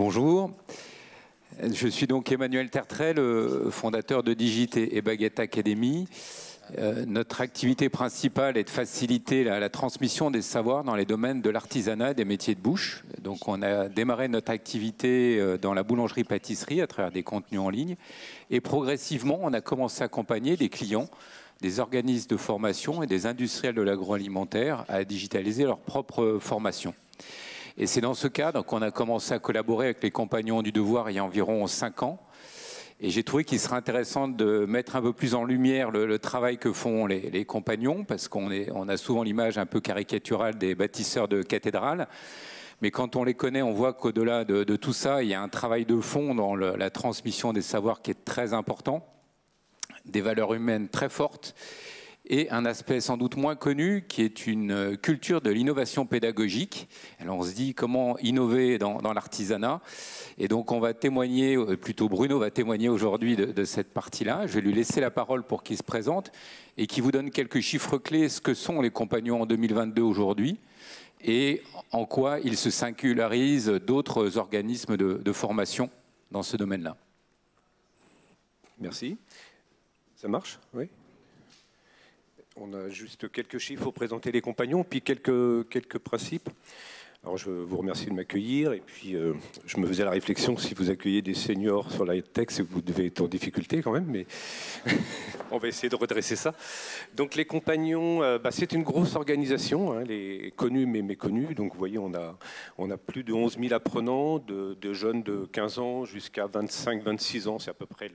Bonjour, je suis donc Emmanuel Tertrais, le fondateur de Digit et Baguette Academy. Notre activité principale est de faciliter la transmission des savoirs dans les domaines de l'artisanat et des métiers de bouche. Donc on a démarré notre activité dans la boulangerie-pâtisserie à travers des contenus en ligne. Et progressivement, on a commencé à accompagner des clients, des organismes de formation et des industriels de l'agroalimentaire à digitaliser leur propre formation. Et c'est dans ce cadre qu'on a commencé à collaborer avec les Compagnons du Devoir il y a environ 5 ans. Et j'ai trouvé qu'il serait intéressant de mettre un peu plus en lumière le travail que font les compagnons, parce qu'on a souvent l'image un peu caricaturale des bâtisseurs de cathédrales. Mais quand on les connaît, on voit qu'au-delà de tout ça, il y a un travail de fond dans la transmission des savoirs qui est très important, des valeurs humaines très fortes, et un aspect sans doute moins connu qui est une culture de l'innovation pédagogique. Alors on se dit comment innover dans l'artisanat. Et donc on va témoigner, plutôt Bruno va témoigner aujourd'hui de cette partie-là. Je vais lui laisser la parole pour qu'il se présente et qu'il vous donne quelques chiffres clés, ce que sont les compagnons en 2022 aujourd'hui et en quoi ils se singularisent d'autres organismes de formation dans ce domaine-là. Merci. Ça marche? Oui. On a juste quelques chiffres pour présenter les compagnons, puis quelques principes. Alors, je vous remercie de m'accueillir. Et puis, je me faisais la réflexion, si vous accueillez des seniors sur la tech, c'est que vous devez être en difficulté quand même, mais on va essayer de redresser ça. Donc, les compagnons, c'est une grosse organisation, hein, les connus mais méconnus. Donc, vous voyez, on a plus de 11 000 apprenants, de jeunes de 15 ans jusqu'à 25-26 ans. C'est à peu près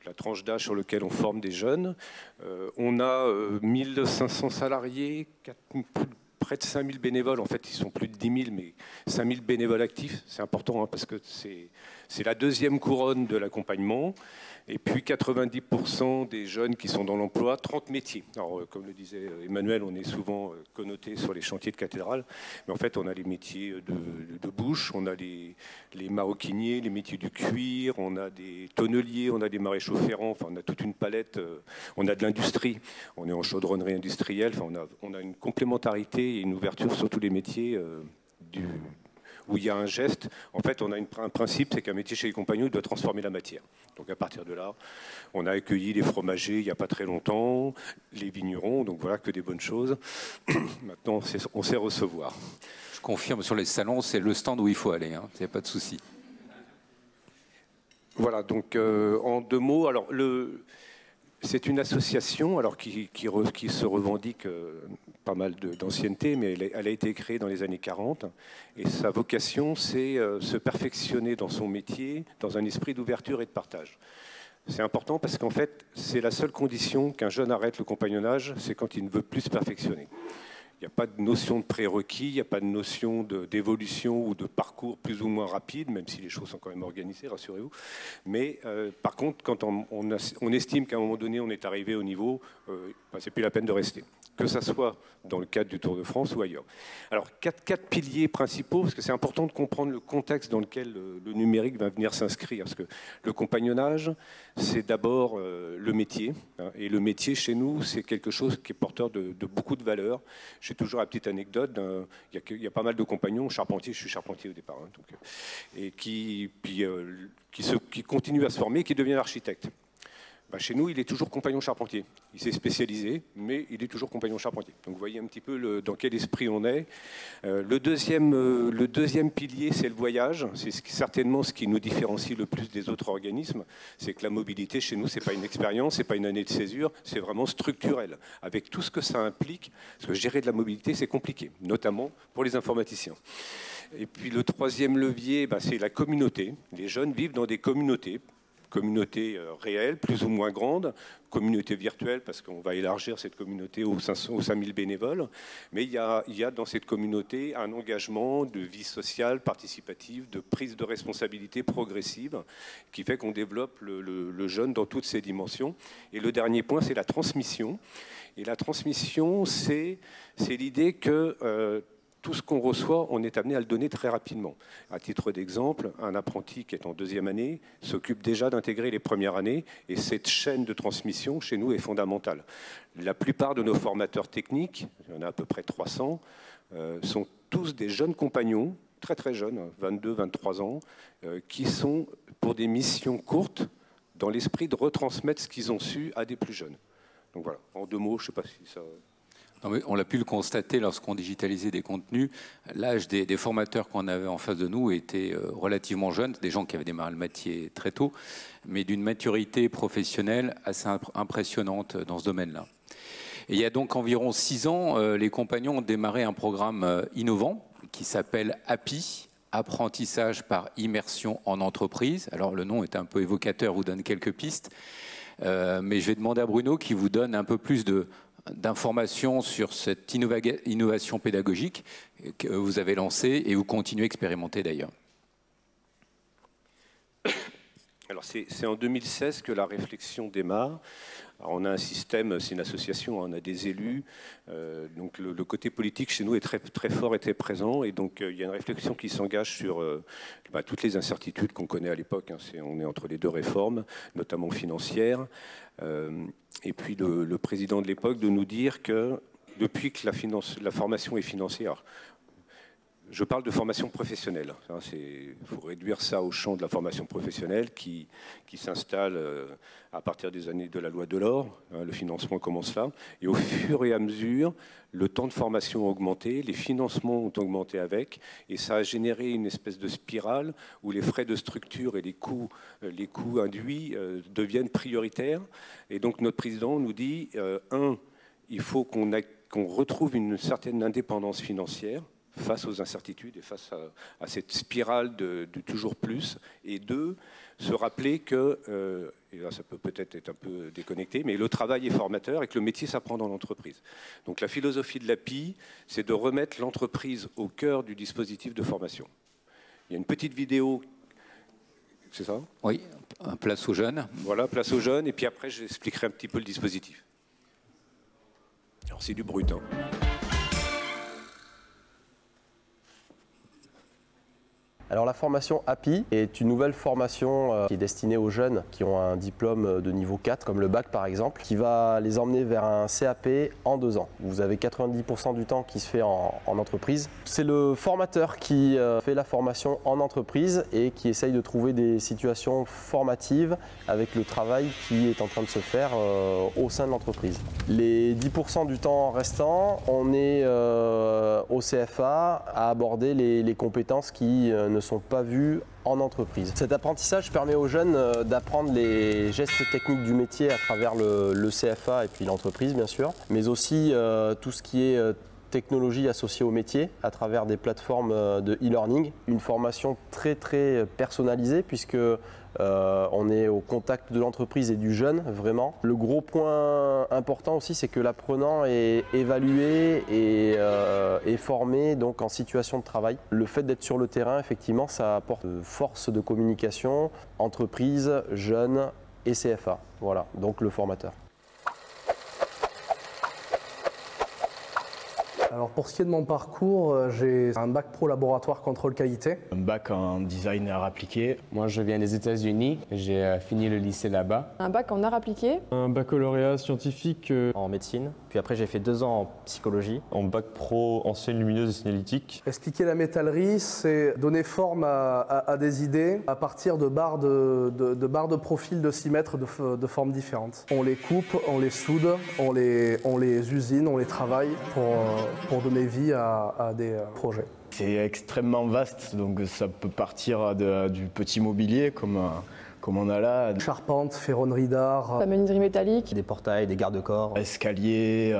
la tranche d'âge sur laquelle on forme des jeunes. On a 1500 salariés, près de 5000 bénévoles. En fait, ils sont plus de 10 000, mais 5000 bénévoles actifs. C'est important hein, parce que c'est la deuxième couronne de l'accompagnement. Et puis 90% des jeunes qui sont dans l'emploi, 30 métiers. Alors, comme le disait Emmanuel, on est souvent connoté sur les chantiers de cathédrales. Mais en fait, on a les métiers de bouche, on a les maroquiniers, les métiers du cuir, on a des tonneliers, on a des maréchaux ferrants. Enfin, on a toute une palette. On a de l'industrie. On est en chaudronnerie industrielle. Enfin, on a une complémentarité et une ouverture sur tous les métiers où il y a un geste. En fait, on a un principe, c'est qu'un métier chez les compagnons doit transformer la matière. Donc à partir de là, on a accueilli les fromagers il n'y a pas très longtemps, les vignerons, donc voilà que des bonnes choses. Maintenant, on sait recevoir. Je confirme, sur les salons, c'est le stand où il faut aller, il n'y a pas de souci. Voilà, donc en 2 mots, alors c'est une association alors, qui se revendique pas mal d'ancienneté, mais elle a été créée dans les années 40. Et sa vocation, c'est se perfectionner dans son métier, dans un esprit d'ouverture et de partage. C'est important parce qu'en fait, c'est la seule condition qu'un jeune arrête le compagnonnage, c'est quand il ne veut plus se perfectionner. Il n'y a pas de notion de prérequis, il n'y a pas de notion d'évolution ou de parcours plus ou moins rapide, même si les choses sont quand même organisées, rassurez-vous. Mais par contre, quand on estime qu'à un moment donné, on est arrivé au niveau, c'est plus la peine de rester. Que ça soit dans le cadre du Tour de France ou ailleurs. Alors, quatre piliers principaux, parce que c'est important de comprendre le contexte dans lequel le numérique va venir s'inscrire. Parce que le compagnonnage, c'est d'abord le métier. Hein, et le métier, chez nous, c'est quelque chose qui est porteur de beaucoup de valeurs. J'ai toujours la petite anecdote. Il y a pas mal de compagnons, charpentiers, je suis charpentier au départ, hein, donc, et qui continuent à se former et qui deviennent architectes. Chez nous, il est toujours compagnon charpentier. Il s'est spécialisé, mais il est toujours compagnon charpentier. Donc vous voyez un petit peu dans quel esprit on est. Le deuxième pilier, c'est le voyage. C'est certainement ce qui nous différencie le plus des autres organismes. C'est que la mobilité, chez nous, ce n'est pas une expérience, ce n'est pas une année de césure, c'est vraiment structurel. Avec tout ce que ça implique, parce que gérer de la mobilité, c'est compliqué, notamment pour les informaticiens. Et puis le troisième levier, c'est la communauté. Les jeunes vivent dans des communautés réelles, plus ou moins grandes, communauté virtuelle, parce qu'on va élargir cette communauté aux 5000 bénévoles, mais il y a dans cette communauté un engagement de vie sociale, participative, de prise de responsabilité progressive, qui fait qu'on développe le jeune dans toutes ses dimensions. Et le dernier point, c'est la transmission. Et la transmission, c'est l'idée que tout ce qu'on reçoit, on est amené à le donner très rapidement. À titre d'exemple, un apprenti qui est en 2e année s'occupe déjà d'intégrer les premières années, et cette chaîne de transmission, chez nous, est fondamentale. La plupart de nos formateurs techniques, il y en a à peu près 300, sont tous des jeunes compagnons très très jeunes, 22, 23 ans, qui sont pour des missions courtes, dans l'esprit de retransmettre ce qu'ils ont su à des plus jeunes. Donc voilà, en 2 mots, je ne sais pas si ça... Non, mais on l'a pu le constater lorsqu'on digitalisait des contenus. L'âge des formateurs qu'on avait en face de nous était relativement jeune, des gens qui avaient démarré le métier très tôt, mais d'une maturité professionnelle assez impressionnante dans ce domaine-là. Et il y a donc environ 6 ans, les compagnons ont démarré un programme innovant qui s'appelle API, Apprentissage par immersion en entreprise. Alors le nom est un peu évocateur, vous donne quelques pistes, mais je vais demander à Bruno qui vous donne un peu plus d'informations sur cette innovation pédagogique que vous avez lancée et vous continuez à expérimenter d'ailleurs. Alors c'est en 2016 que la réflexion démarre. Alors on a un système, c'est une association, on a des élus, donc le côté politique chez nous est très, très fort et très présent, et donc il y a une réflexion qui s'engage sur toutes les incertitudes qu'on connaît à l'époque, hein, on est entre les 2 réformes, notamment financières, et puis le président de l'époque de nous dire que depuis que la formation est financée, alors, je parle de formation professionnelle. Il faut réduire ça au champ de la formation professionnelle qui s'installe à partir des années de la loi Delors. Le financement commence là. Et au fur et à mesure, le temps de formation a augmenté, les financements ont augmenté avec, et ça a généré une espèce de spirale où les frais de structure et les coûts induits deviennent prioritaires. Et donc notre président nous dit, il faut qu'on retrouve une certaine indépendance financière face aux incertitudes et face à cette spirale de toujours plus. Et 2, se rappeler que, et là ça peut peut-être être un peu déconnecté, mais le travail est formateur et que le métier s'apprend dans l'entreprise. Donc la philosophie de l'API, c'est de remettre l'entreprise au cœur du dispositif de formation. Il y a une petite vidéo, c'est ça ? Oui, place aux jeunes. Voilà, place aux jeunes, et puis après j'expliquerai un petit peu le dispositif. Alors c'est du brut, hein. Alors la formation API est une nouvelle formation qui est destinée aux jeunes qui ont un diplôme de niveau 4, comme le bac par exemple, qui va les emmener vers un CAP en 2 ans. Vous avez 90% du temps qui se fait en entreprise. C'est le formateur qui fait la formation en entreprise et qui essaye de trouver des situations formatives avec le travail qui est en train de se faire au sein de l'entreprise. Les 10% du temps restant, on est au CFA à aborder les compétences qui ne sont pas vues en entreprise. Cet apprentissage permet aux jeunes d'apprendre les gestes techniques du métier à travers le CFA et puis l'entreprise bien sûr, mais aussi tout ce qui est technologie associée au métier à travers des plateformes de e-learning. Une formation très très personnalisée puisque on est au contact de l'entreprise et du jeune, vraiment. Le gros point important aussi, c'est que l'apprenant est évalué et formé donc en situation de travail. Le fait d'être sur le terrain, effectivement, ça apporte force de communication, entreprise, jeunes et CFA. Voilà, donc le formateur. Alors pour ce qui est de mon parcours, j'ai un bac pro laboratoire contrôle qualité. Un bac en design et art appliqué. Moi je viens des États-Unis, j'ai fini le lycée là-bas. Un bac en art appliqué. Un baccalauréat scientifique. En médecine, puis après j'ai fait 2 ans en psychologie. En bac pro enseigne lumineuse et signalétique. Expliquer la métallerie, c'est donner forme à des idées à partir de barres de profil de 6 mètres de formes différentes. On les coupe, on les soude, on les usine, on les travaille pour donner vie à des projets. C'est extrêmement vaste, donc ça peut partir du petit mobilier comme on a là. Charpente, ferronnerie d'art. La menuiserie métallique. Des portails, des garde-corps. Escalier.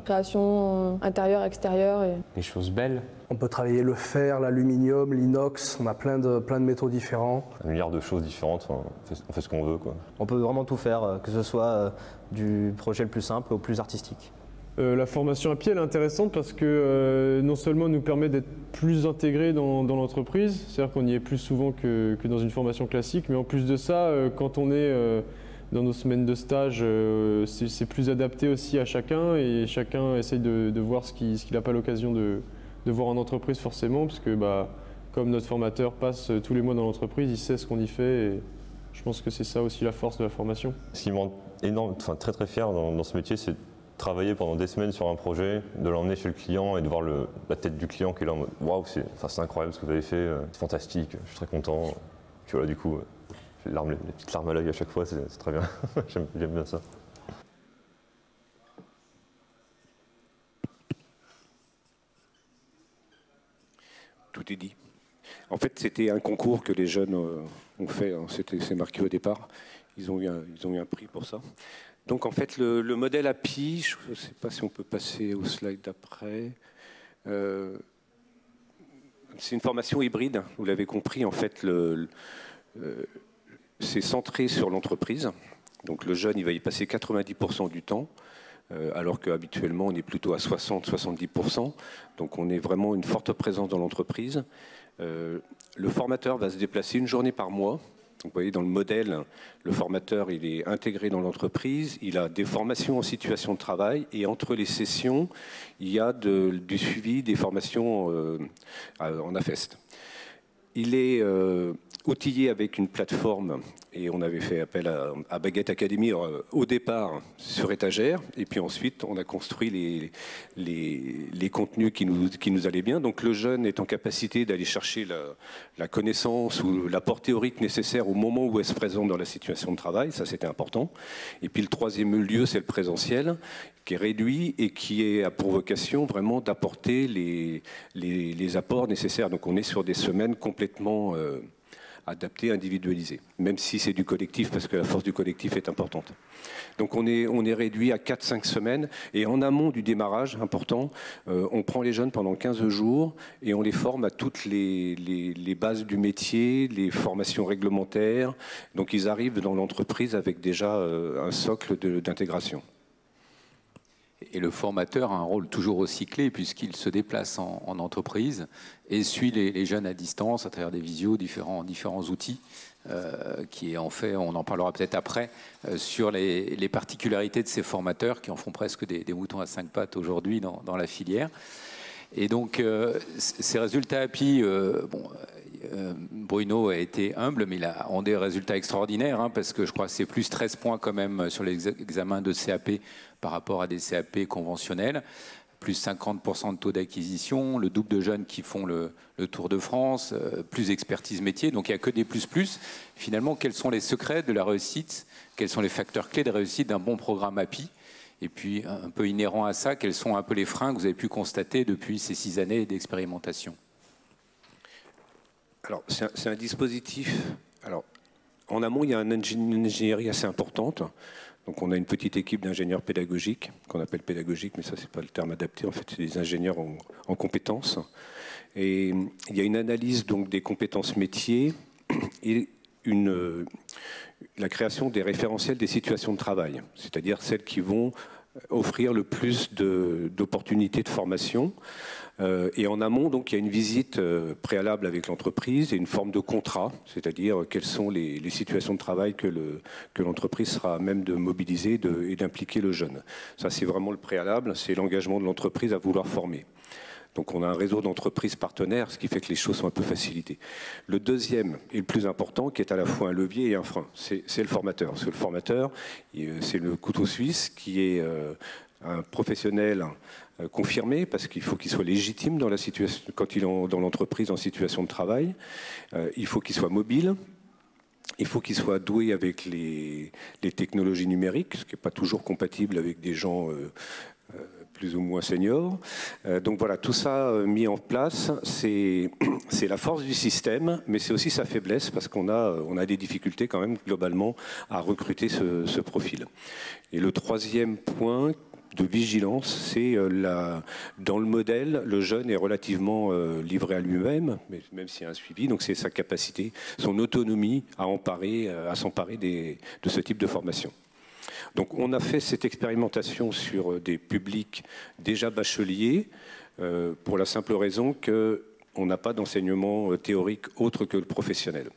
Création intérieure, extérieure. Et... des choses belles. On peut travailler le fer, l'aluminium, l'inox, on a plein de métaux différents. Un milliard de choses différentes, on fait ce qu'on veut, quoi. On peut vraiment tout faire, que ce soit du projet le plus simple au plus artistique. La formation API elle est intéressante parce que non seulement elle nous permet d'être plus intégrés dans l'entreprise, c'est-à-dire qu'on y est plus souvent que dans une formation classique, mais en plus de ça, quand on est dans nos semaines de stage, c'est plus adapté aussi à chacun et chacun essaye de voir ce qu'il n'a pas l'occasion de voir en entreprise forcément, parce que comme notre formateur passe tous les mois dans l'entreprise, il sait ce qu'on y fait et je pense que c'est ça aussi la force de la formation. Ce qui me rend très très fier dans ce métier, c'est travailler pendant des semaines sur un projet, de l'emmener chez le client et de voir la tête du client qui est là en mode waouh, c'est incroyable ce que vous avez fait, c'est fantastique, je suis très content. Puis voilà, du coup, j'ai les petites larmes à l'œil à chaque fois, c'est très bien. J'aime bien ça. Tout est dit. En fait, c'était un concours que les jeunes ont fait, hein. C'est marqué au départ. Ils ont eu un prix pour ça. Donc en fait, le modèle API, je ne sais pas si on peut passer au slide d'après. C'est une formation hybride, vous l'avez compris. En fait, c'est centré sur l'entreprise. Donc le jeune, il va y passer 90% du temps, alors qu'habituellement, on est plutôt à 60-70%. Donc on est vraiment une forte présence dans l'entreprise. Le formateur va se déplacer une journée par mois. Donc, vous voyez, dans le modèle, le formateur, il est intégré dans l'entreprise, il a des formations en situation de travail, et entre les sessions, il y a du suivi des formations en AFEST. Il est outillé avec une plateforme, et on avait fait appel à Baguette Academy au départ sur étagère, et puis ensuite on a construit les contenus qui nous allaient bien. Donc le jeune est en capacité d'aller chercher la connaissance ou l'apport théorique nécessaire au moment où elle se présente dans la situation de travail, ça c'était important. Et puis le troisième lieu, c'est le présentiel, qui est réduit et qui a pour vocation vraiment d'apporter les apports nécessaires. Donc on est sur des semaines complètement adaptées, individualisées, même si c'est du collectif, parce que la force du collectif est importante. Donc on est réduit à 4-5 semaines, et en amont du démarrage, important, on prend les jeunes pendant 15 jours et on les forme à toutes les bases du métier, les formations réglementaires. Donc ils arrivent dans l'entreprise avec déjà un socle d'intégration. Et le formateur a un rôle toujours aussi clé puisqu'il se déplace en entreprise et suit les jeunes à distance à travers des visios, différents outils qui en fait, on en parlera peut-être après, sur les particularités de ces formateurs qui en font presque des moutons à 5 pattes aujourd'hui dans la filière. Et donc ces résultats API, Bruno a été humble, mais il ont des résultats extraordinaires, hein, parce que je crois que c'est plus 13 points quand même sur les examens de CAP par rapport à des CAP conventionnels, plus 50% de taux d'acquisition, le double de jeunes qui font le Tour de France, plus expertise métier, donc il n'y a que des plus. Finalement, quels sont les secrets de la réussite? Quels sont les facteurs clés de réussite d'un bon programme API? Et puis, un peu inhérent à ça, quels sont un peu les freins que vous avez pu constater depuis ces 6 années d'expérimentation? Alors, c'est un dispositif. Alors, en amont, il y a une ingénierie assez importante. Donc, on a une petite équipe d'ingénieurs pédagogiques, qu'on appelle pédagogiques, mais ça, c'est pas le terme adapté. En fait, c'est des ingénieurs en compétences. Et il y a une analyse donc des compétences métiers et la création des référentiels des situations de travail, c'est-à-dire celles qui vont offrir le plus d'opportunités de formation. Et en amont, donc, il y a une visite préalable avec l'entreprise et une forme de contrat, c'est-à-dire quelles sont les situations de travail que l'entreprise sera à même de mobiliser et d'impliquer le jeune. Ça, c'est vraiment le préalable, c'est l'engagement de l'entreprise à vouloir former. Donc on a un réseau d'entreprises partenaires, ce qui fait que les choses sont un peu facilitées. Le deuxième et le plus important, qui est à la fois un levier et un frein, c'est le formateur. Parce que le formateur, c'est le couteau suisse qui est un professionnel confirmé, parce qu'il faut qu'il soit légitime dans la situation, quand il est dans l'entreprise en situation de travail. Il faut qu'il soit mobile. Il faut qu'il soit doué avec les technologies numériques, ce qui n'est pas toujours compatible avec des gens plus ou moins seniors. Donc voilà, tout ça mis en place, c'est la force du système, mais c'est aussi sa faiblesse, parce qu'on a des difficultés quand même globalement à recruter ce profil. Et le troisième point de vigilance, c'est dans le modèle, le jeune est relativement livré à lui-même, même s'il y a un suivi, donc c'est sa capacité, son autonomie à s'emparer de ce type de formation. Donc on a fait cette expérimentation sur des publics déjà bacheliers, pour la simple raison qu'on n'a pas d'enseignement théorique autre que le professionnel.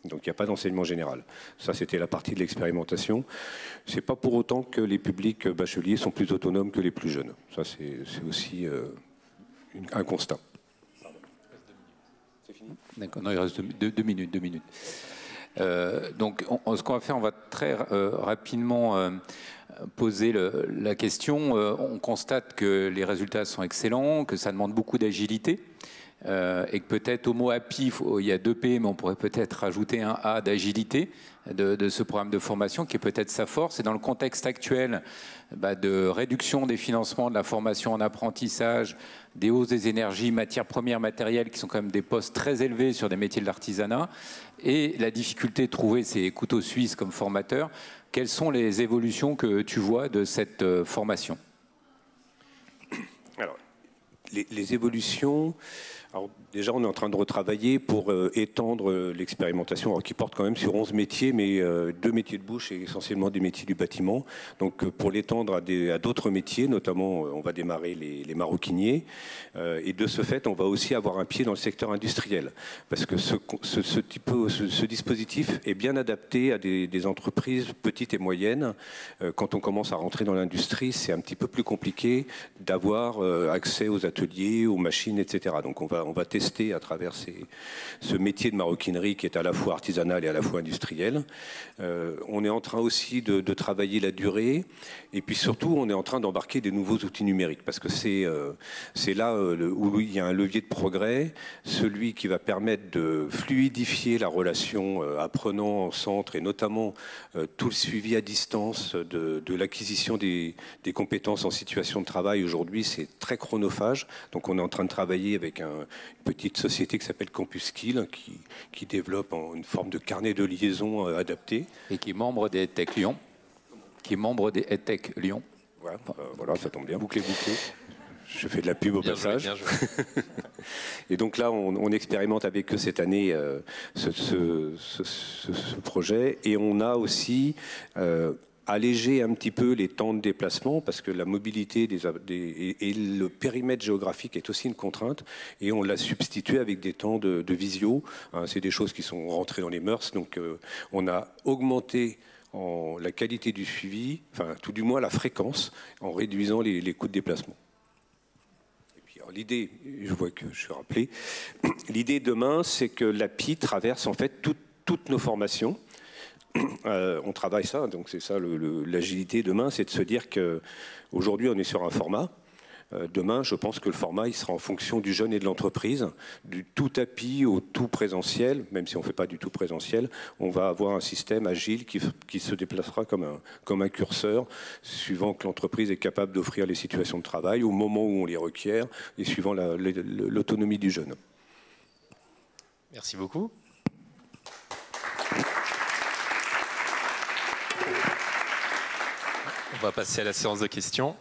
Donc il n'y a pas d'enseignement général. Ça, c'était la partie de l'expérimentation. Ce n'est pas pour autant que les publics bacheliers sont plus autonomes que les plus jeunes. Ça, c'est aussi un constat. C'est fini ? D'accord, non, il reste deux minutes. Donc, ce qu'on va faire, on va très rapidement poser la question. On constate que les résultats sont excellents, que ça demande beaucoup d'agilité. Et que peut-être au mot API, il y a 2 P, mais on pourrait peut-être rajouter un A d'agilité de ce programme de formation qui est peut-être sa force. Et dans le contexte actuel de réduction des financements de la formation en apprentissage, des hausses des énergies, matières premières, matériels, qui sont quand même des postes très élevés sur des métiers de l'artisanat, et la difficulté de trouver ces couteaux suisses comme formateurs, quelles sont les évolutions que tu vois de cette formation ? Alors, les évolutions... Alors, déjà, on est en train de retravailler pour étendre l'expérimentation, qui porte quand même sur 11 métiers, mais 2 métiers de bouche et essentiellement des métiers du bâtiment. Donc, pour l'étendre à d'autres métiers, notamment, on va démarrer les maroquiniers. Et de ce fait, on va aussi avoir un pied dans le secteur industriel. Parce que ce dispositif est bien adapté à des entreprises petites et moyennes. Quand on commence à rentrer dans l'industrie, c'est un petit peu plus compliqué d'avoir accès aux ateliers, aux machines, etc. Donc, on va tester à travers ce métier de maroquinerie qui est à la fois artisanal et à la fois industriel. On est en train aussi de travailler la durée et puis surtout on est en train d'embarquer des nouveaux outils numériques parce que c'est là où il y a un levier de progrès, celui qui va permettre de fluidifier la relation apprenant en centre et notamment tout le suivi à distance de l'acquisition des compétences en situation de travail. Aujourd'hui, c'est très chronophage, donc on est en train de travailler avec une petite société qui s'appelle Campus Skill, qui développe une forme de carnet de liaison adapté. Et qui est membre des EdTech Lyon. Voilà, ça tombe bien. Bouclé. Je fais de la pub au passage. Bien joué. Et donc là, on expérimente avec eux cette année ce projet. Et on a aussi... alléger un petit peu les temps de déplacement parce que la mobilité et le périmètre géographique est aussi une contrainte et on l'a substitué avec des temps de visio. C'est des choses qui sont rentrées dans les mœurs. Donc on a augmenté la qualité du suivi, enfin tout du moins la fréquence, en réduisant les coûts de déplacement. Et puis l'idée, je vois que je suis rappelé, l'idée demain c'est que l'API traverse en fait toutes nos formations. On travaille ça, donc c'est ça l'agilité demain, c'est de se dire qu'aujourd'hui on est sur un format. Demain, je pense que le format il sera en fonction du jeune et de l'entreprise, du tout API au tout présentiel, même si on ne fait pas du tout présentiel, on va avoir un système agile qui se déplacera comme un curseur, suivant que l'entreprise est capable d'offrir les situations de travail au moment où on les requiert et suivant l'autonomie du jeune. Merci beaucoup. On va passer à la séance de questions.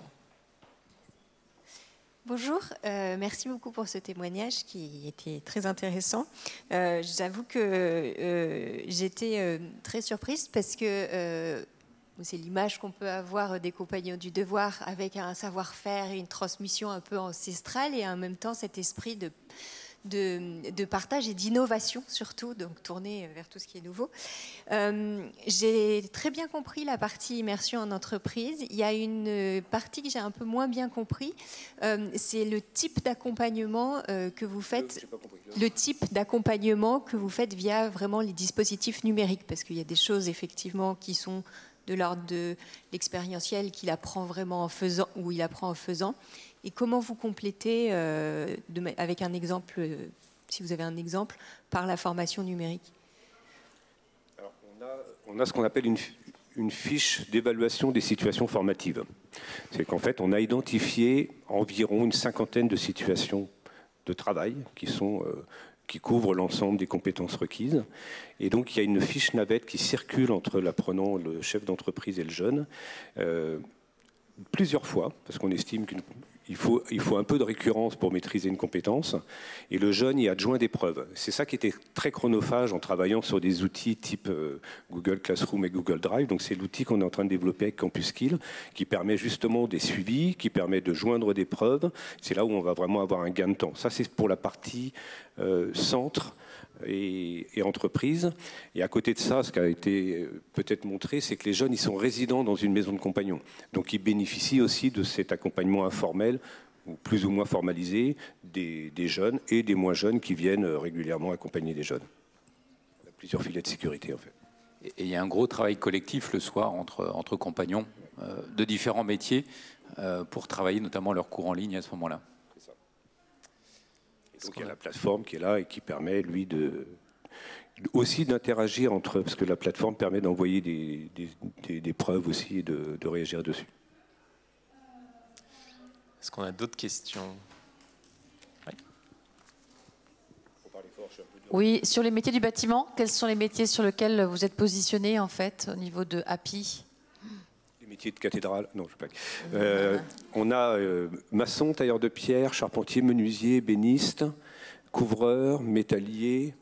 Bonjour, merci beaucoup pour ce témoignage qui était très intéressant. J'avoue que j'étais très surprise parce que c'est l'image qu'on peut avoir des compagnons du devoir avec un savoir-faire et une transmission un peu ancestrale et en même temps cet esprit de partage et d'innovation surtout, donc tourné vers tout ce qui est nouveau. J'ai très bien compris la partie immersion en entreprise. Il y a une partie que j'ai un peu moins bien compris, c'est le type d'accompagnement que vous faites, le type d'accompagnement que vous faites via vraiment les dispositifs numériques, parce qu'il y a des choses effectivement qui sont de l'ordre de l'expérientiel qu'il apprend vraiment en faisant, ou il apprend en faisant. Et comment vous complétez, avec un exemple, si vous avez un exemple, par la formation numérique? Alors, on a ce qu'on appelle une fiche d'évaluation des situations formatives. C'est qu'en fait, on a identifié environ une 50aine de situations de travail qui couvrent l'ensemble des compétences requises. Et donc, il y a une fiche navette qui circule entre l'apprenant, le chef d'entreprise et le jeune, plusieurs fois, parce qu'on estime qu'il faut un peu de récurrence pour maîtriser une compétence, et le jeune y adjoint des preuves. C'est ça qui était très chronophage en travaillant sur des outils type Google Classroom et Google Drive. Donc c'est l'outil qu'on est en train de développer avec Campus Skill, qui permet justement des suivis, qui permet de joindre des preuves. C'est là où on va vraiment avoir un gain de temps. Ça, c'est pour la partie centre et entreprise. Et à côté de ça, ce qui a été peut-être montré, c'est que les jeunes, ils sont résidents dans une maison de compagnons. Donc ils bénéficient aussi de cet accompagnement informel, ou plus ou moins formalisé, des jeunes et des moins jeunes qui viennent régulièrement accompagner les jeunes. plusieurs filets de sécurité en fait. Et il y a un gros travail collectif le soir entre compagnons de différents métiers pour travailler notamment leur cours en ligne à ce moment-là. Donc il y a la plateforme qui est là et qui permet, lui, aussi d'interagir entre... Parce que la plateforme permet d'envoyer des preuves aussi et de réagir dessus. Est-ce qu'on a d'autres questions? Oui, sur les métiers du bâtiment, quels sont les métiers sur lesquels vous êtes positionné en fait au niveau de API? Les métiers de cathédrale, non, je sais pas. On a maçon, tailleur de pierre, charpentier, menuisier, ébéniste, couvreur, métallier,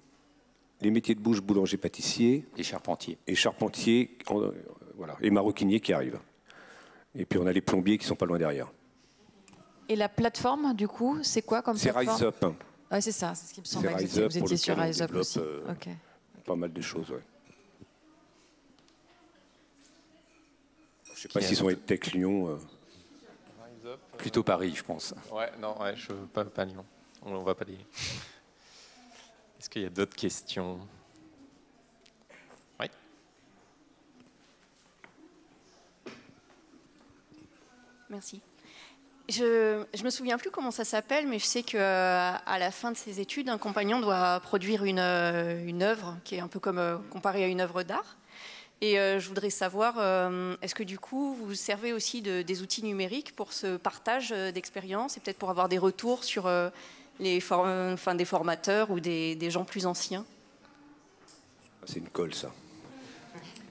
les métiers de bouche, boulanger, pâtissier. Et charpentier. Et charpentier, voilà, et maroquinier qui arrivent. Et puis on a les plombiers qui sont pas loin derrière. Et la plateforme, du coup, c'est quoi comme plateforme? C'est Rise Up. Ouais, c'est ça, c'est ce qui me semblait. Rise Up, vous étiez sur Rise Up aussi. Okay. Pas mal de choses, ouais. Je ne sais pas s'ils sont avec Tech Lyon. Plutôt Paris, je pense. Ouais, non, ouais, pas Lyon. On va pas les... Est-ce qu'il y a d'autres questions? Oui. Merci. Je me souviens plus comment ça s'appelle, mais je sais qu'à la fin de ses études, un compagnon doit produire une œuvre qui est un peu comme comparée à une œuvre d'art. Et je voudrais savoir, est-ce que du coup, vous servez aussi des outils numériques pour ce partage d'expériences et peut-être pour avoir des retours sur des formateurs ou des gens plus anciens? C'est une colle, ça.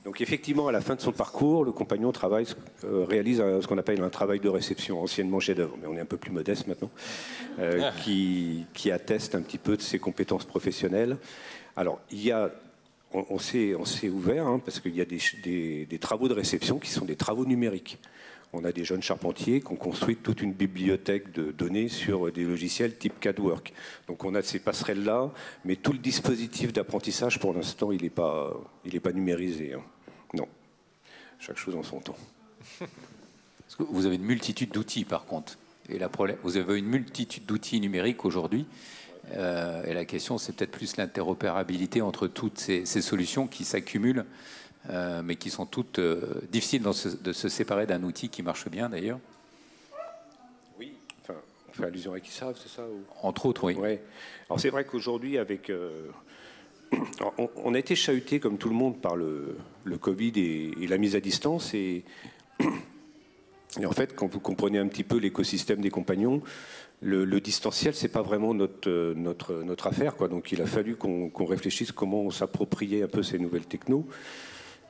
Donc effectivement, à la fin de son parcours, le compagnon réalise ce qu'on appelle un travail de réception, anciennement chef-d'œuvre, mais on est un peu plus modeste maintenant, qui atteste un petit peu de ses compétences professionnelles. Alors, on s'est ouvert, hein, parce qu'il y a des travaux de réception qui sont des travaux numériques. On a des jeunes charpentiers qui ont construit toute une bibliothèque de données sur des logiciels type CADWork. Donc on a ces passerelles-là, mais tout le dispositif d'apprentissage, pour l'instant, il n'est pas numérisé. Hein. Non. Chaque chose en son temps. Parce que vous avez une multitude d'outils, par contre. Et vous avez une multitude d'outils numériques aujourd'hui. Et la question, c'est peut-être plus l'interopérabilité entre toutes ces solutions qui s'accumulent, mais qui sont toutes difficiles de se séparer d'un outil qui marche bien, d'ailleurs. Oui, enfin, on fait allusion à Equisav, c'est ça Entre autres, oui. Ouais. Alors c'est vrai qu'aujourd'hui, on a été chahuté, comme tout le monde, par le Covid et la mise à distance. Et en fait, quand vous comprenez un petit peu l'écosystème des compagnons, le distanciel, c'est pas vraiment notre affaire, quoi. Donc il a fallu qu'on réfléchisse comment on s'appropriait un peu ces nouvelles technos.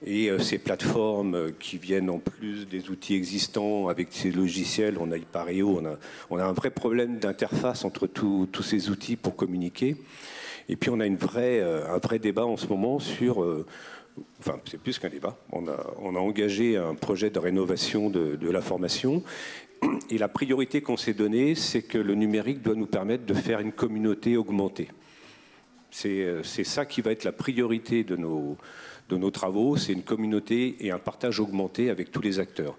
Et ces plateformes qui viennent en plus des outils existants avec ces logiciels, on a Ipareo, on a un vrai problème d'interface entre tous ces outils pour communiquer. Et puis on a un vrai débat en ce moment sur... Enfin, c'est plus qu'un débat. On a engagé un projet de rénovation de la formation. Et la priorité qu'on s'est donnée, c'est que le numérique doit nous permettre de faire une communauté augmentée. C'est ça qui va être la priorité de nos travaux, c'est une communauté et un partage augmenté avec tous les acteurs.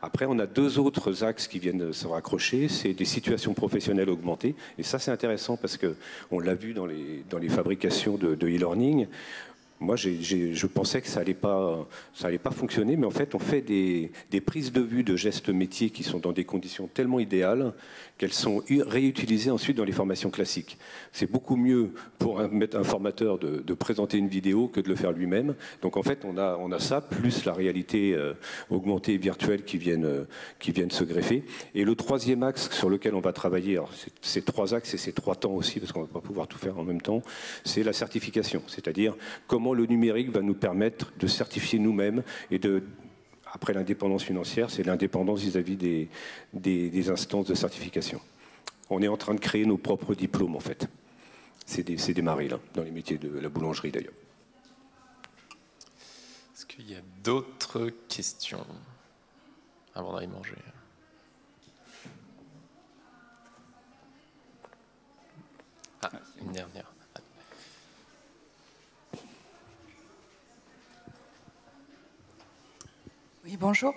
Après, on a deux autres axes qui viennent se raccrocher, c'est des situations professionnelles augmentées. Et ça, c'est intéressant parce qu'on l'a vu dans les fabrications de e-learning. Moi, je pensais que ça allait pas fonctionner, mais en fait, on fait des prises de vue de gestes métiers qui sont dans des conditions tellement idéales qu'elles sont réutilisées ensuite dans les formations classiques. C'est beaucoup mieux pour un formateur de présenter une vidéo que de le faire lui-même. Donc, en fait, on a ça, plus la réalité augmentée et virtuelle qui viennent se greffer. Et le troisième axe sur lequel on va travailler, alors ces trois axes et ces trois temps aussi, parce qu'on ne va pas pouvoir tout faire en même temps, c'est la certification, c'est-à-dire comment le numérique va nous permettre de certifier nous-mêmes et après l'indépendance financière, c'est l'indépendance vis-à-vis des instances de certification. On est en train de créer nos propres diplômes, en fait. C'est démarré, là, dans les métiers de la boulangerie, d'ailleurs. Est-ce qu'il y a d'autres questions avant d'aller manger? Ah, une dernière. Oui, bonjour.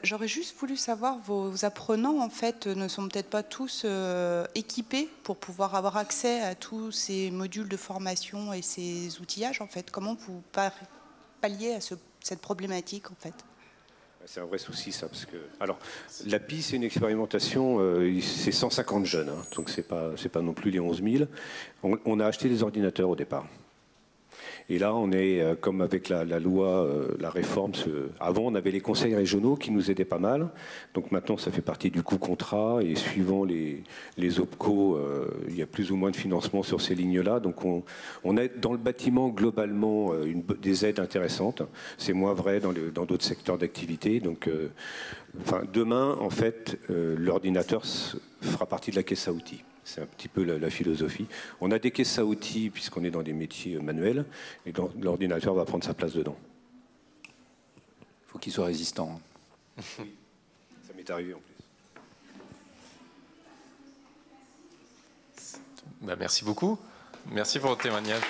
J'aurais juste voulu savoir, vos apprenants, en fait, ne sont peut-être pas tous équipés pour pouvoir avoir accès à tous ces modules de formation et ces outillages, en fait. Comment vous palliez à cette problématique, en fait? C'est un vrai souci, ça, parce que... Alors, l'API, c'est une expérimentation, c'est 150 jeunes, hein, donc c'est pas non plus les 11 000. On a acheté des ordinateurs au départ. Et là, on est, comme avec la loi, la réforme, avant, on avait les conseils régionaux qui nous aidaient pas mal. Donc maintenant, ça fait partie du coût contrat. Et suivant les OPCO, il y a plus ou moins de financement sur ces lignes-là. Donc on a dans le bâtiment, globalement, des aides intéressantes. C'est moins vrai dans d'autres secteurs d'activité. Donc demain, en fait, l'ordinateur fera partie de la caisse à outils. C'est un petit peu la philosophie. On a des caisses à outils puisqu'on est dans des métiers manuels et l'ordinateur va prendre sa place dedans. Il faut qu'il soit résistant. Ça m'est arrivé en plus. Merci beaucoup. Merci pour votre témoignage.